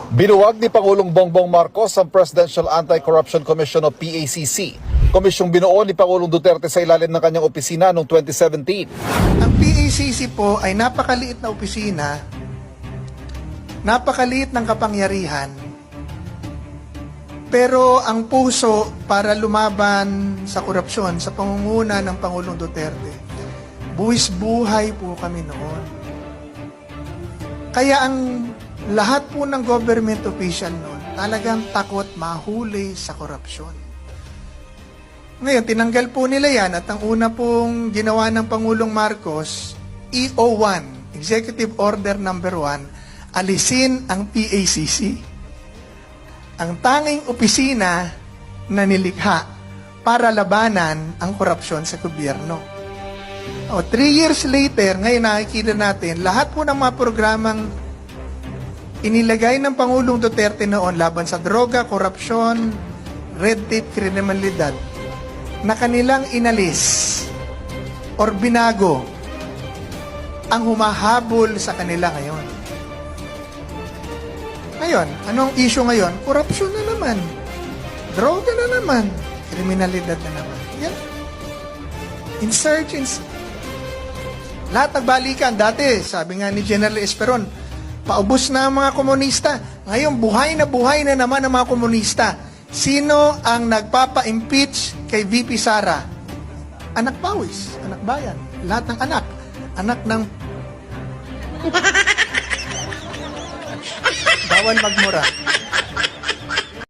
Binuwag ni Pangulong Bongbong Marcos ang Presidential Anti-Corruption Commission o PACC. Komisyong binuo ni Pangulong Duterte sa ilalim ng kanyang opisina noong 2017. Ang PACC po ay napakaliit na opisina, napakaliit ng kapangyarihan, pero ang puso para lumaban sa korupsyon sa pangunguna ng Pangulong Duterte, buwis buhay po kami noon. Kaya ang lahat po ng government official noon talagang takot mahuli sa korupsyon. Ngayon, tinanggal po nila yan at ang una pong ginawa ng Pangulong Marcos, EO1, Executive Order Number 1, alisin ang PACC. Ang tanging opisina na nilikha para labanan ang korupsyon sa gobyerno. 3 years later, ngayon nakikita natin, lahat po ng mga programang inilagay ng Pangulong Duterte noon laban sa droga, korupsyon, red tape, kriminalidad, na kanilang inalis or binago ang humahabol sa kanila ngayon. Ngayon, anong issue ngayon? Korupsyon na naman. Droga na naman. Kriminalidad na naman. Yan. Insurgents. Lahat nagbalikan. Dati, sabi nga ni General Esperon, paubos na ang mga komunista. Ngayon, buhay na naman ang mga komunista. Sino ang nagpapa-impeach kay VP Sara? Anak pawis, anak bayan, lahat ng anak. Anak ng... Bawal magmura.